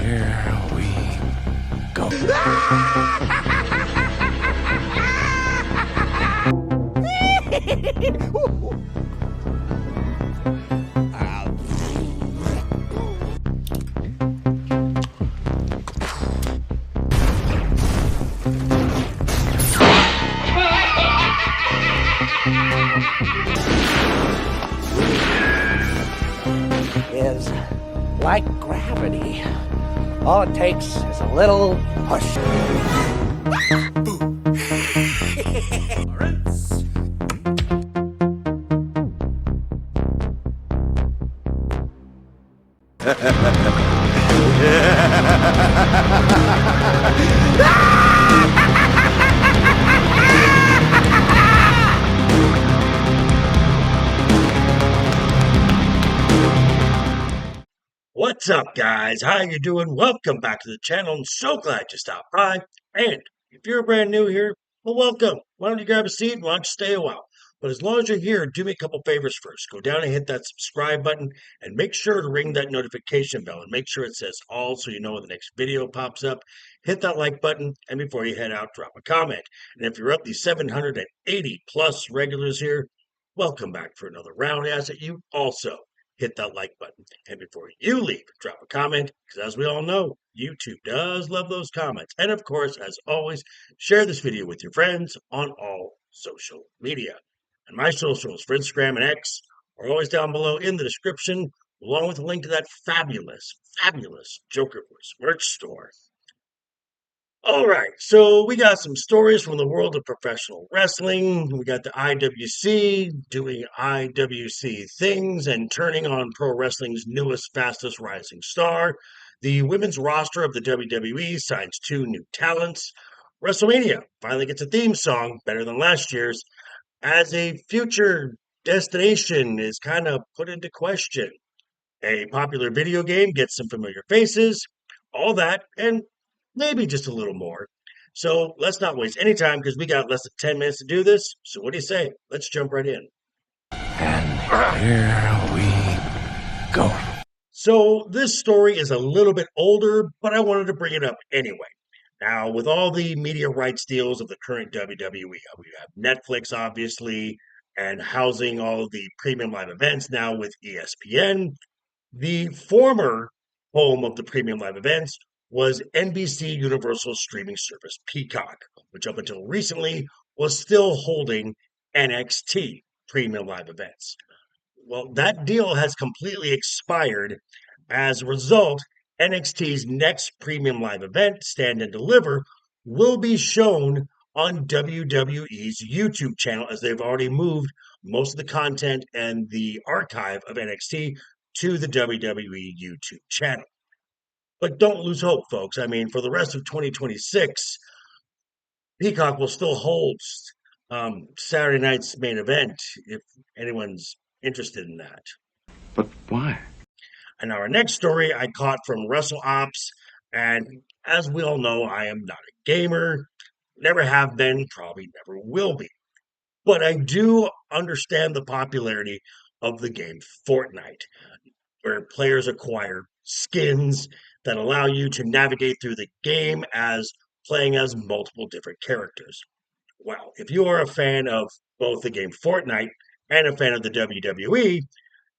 Here we go. Is like gravity. All it takes is a little push. What's up, guys? How you doing? Welcome back to the channel. I'm so glad you stopped by. And if you're brand new here, well, welcome. Why don't you grab a seat and why don't you stay a while? But as long as you're here, do me a couple favors first. Go down and hit that subscribe button and make sure to ring that notification bell and make sure it says all so you know when the next video pops up. Hit that like button, and before you head out, drop a comment. And if you're up these 780 plus regulars here, welcome back for another round. As that you also hit that like button. And before you leave, drop a comment, because as we all know, YouTube does love those comments. And of course, as always, share this video with your friends on all social media. And my socials for Instagram and X are always down below in the description, along with a link to that fabulous Joker Voice merch store. All right, so we got some stories from the world of professional wrestling. We got the IWC doing IWC things and turning on pro wrestling's newest, fastest rising star. The women's roster of the WWE signs 2 new talents. WrestleMania finally gets a theme song, better than last year's, as a future destination is kind of put into question. A popular video game gets some familiar faces, all that, and maybe just a little more. So let's not waste any time because we got less than 10 minutes to do this. So what do you say? Let's jump right in. And here we go. So this story is a little bit older, but I wanted to bring it up anyway. Now, with all the media rights deals of the current WWE, we have Netflix, obviously, and housing all of the premium live events now with ESPN. The former home of the premium live events was NBC Universal streaming service Peacock, which up until recently was still holding NXT premium live events. Well, that deal has completely expired. As a result, NXT's next premium live event, Stand and Deliver, will be shown on WWE's YouTube channel, as they've already moved most of the content and the archive of NXT to the WWE YouTube channel. But don't lose hope, folks. I mean, for the rest of 2026, Peacock will still hold Saturday night's main event if anyone's interested in that. But why? And our next story I caught from WrestleOps, and as we all know, I am not a gamer, never have been, probably never will be. But I do understand the popularity of the game Fortnite, where players acquire skins that allow you to navigate through the game as playing as multiple different characters. Well, if you are a fan of both the game Fortnite and a fan of the WWE,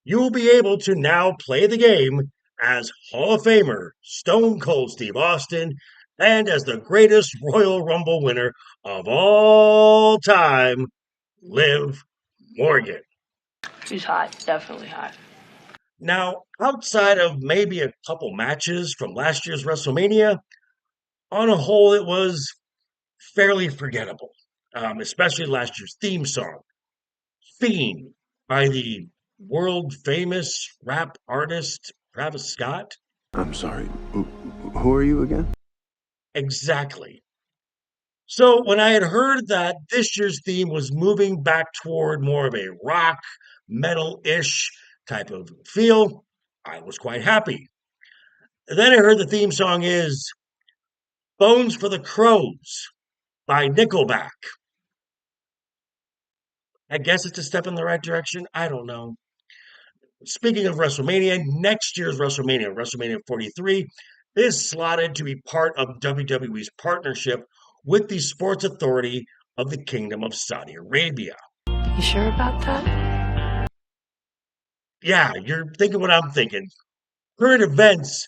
you will be able to now play the game as Hall of Famer Stone Cold Steve Austin and as the greatest Royal Rumble winner of all time, Liv Morgan. She's hot, definitely hot. Now, outside of maybe a couple matches from last year's WrestleMania, on a whole, it was fairly forgettable, especially last year's theme song, Fiend, by the world famous rap artist Travis Scott. I'm sorry. Who are you again? Exactly. So when I had heard that this year's theme was moving back toward more of a rock, metal-ish type of feel, I was quite happy. And then I heard the theme song is Bones for the Crows by Nickelback. I guess it's a step in the right direction. I don't know. Speaking of WrestleMania, next year's WrestleMania, WrestleMania 43, is slotted to be part of WWE's partnership with the Sports Authority of the Kingdom of Saudi Arabia. You sure about that? Yeah, you're thinking what I'm thinking. Current events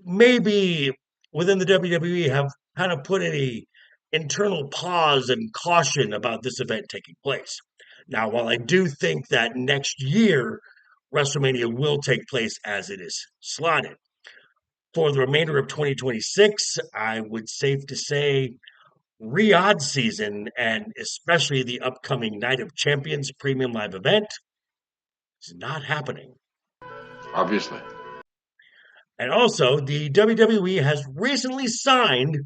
maybe within the WWE have kind of put a internal pause and caution about this event taking place. Now, while I do think that next year WrestleMania will take place as it is slotted, for the remainder of 2026, I would safe to say Riyadh season and especially the upcoming Night of Champions premium live event is not happening. Obviously. And also, the WWE has recently signed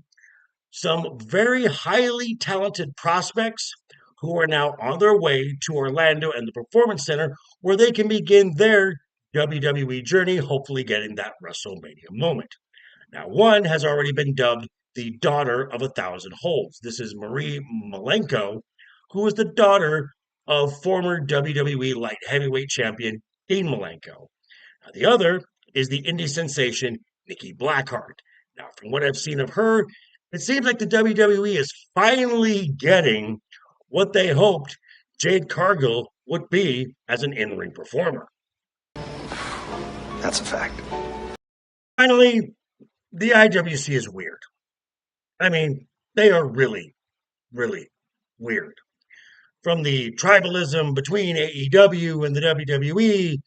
some very highly talented prospects who are now on their way to Orlando and the Performance Center where they can begin their WWE journey, hopefully getting that WrestleMania moment. Now, one has already been dubbed the Daughter of a Thousand Holds. This is Marie Malenko, who is the daughter of former WWE Light Heavyweight Champion Dean Malenko. Now, the other is the indie sensation Nikki Blackheart. Now, from what I've seen of her, it seems like the WWE is finally getting what they hoped Jade Cargill would be as an in-ring performer. That's a fact. Finally, the IWC is weird. I mean, they are really, really weird. From the tribalism between AEW and the WWE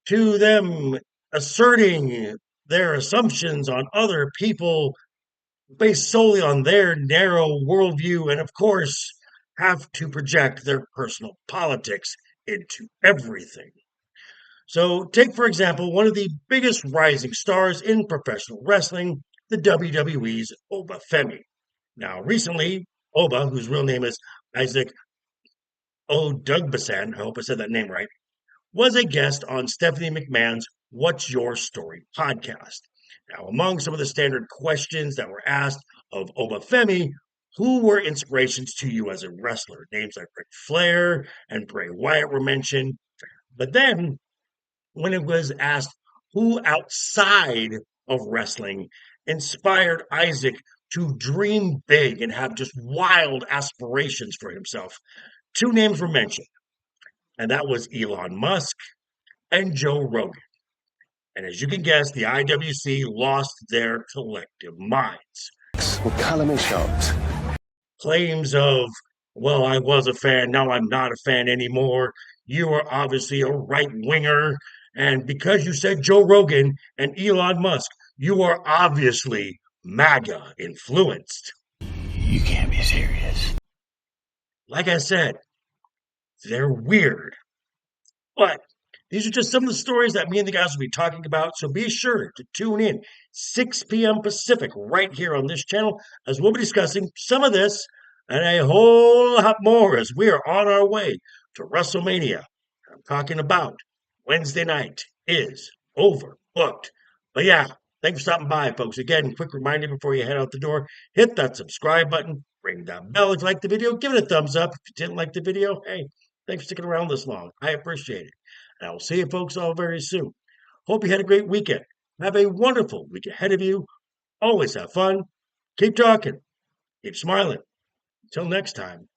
to them asserting their assumptions on other people based solely on their narrow worldview, and of course, have to project their personal politics into everything. So, take for example one of the biggest rising stars in professional wrestling, the WWE's Oba Femi. Now, recently, Oba, whose real name is Isaac Odugbasan, I hope I said that name right, was a guest on Stephanie McMahon's What's Your Story podcast. Now, among some of the standard questions that were asked of Obafemi, who were inspirations to you as a wrestler? Names like Ric Flair and Bray Wyatt were mentioned. But then, when it was asked who outside of wrestling inspired Isaac to dream big and have just wild aspirations for himself, two names were mentioned, and that was Elon Musk and Joe Rogan. And as you can guess, the IWC lost their collective minds. Well, color me shocked. Claims of, well, I was a fan, now I'm not a fan anymore. You are obviously a right winger. And because you said Joe Rogan and Elon Musk, you are obviously MAGA influenced. You can't be serious. Like I said, they're weird. But these are just some of the stories that me and the guys will be talking about. So be sure to tune in 6 p.m. Pacific right here on this channel as we'll be discussing some of this and a whole lot more as we are on our way to WrestleMania. I'm talking about Wednesday night is overbooked. But yeah, thanks for stopping by, folks. Again, quick reminder before you head out the door, hit that subscribe button, ring that bell if you like the video, give it a thumbs up. If you didn't like the video, hey, thanks for sticking around this long. I appreciate it. And I will see you folks all very soon. Hope you had a great weekend. Have a wonderful week ahead of you. Always have fun. Keep talking. Keep smiling. Until next time.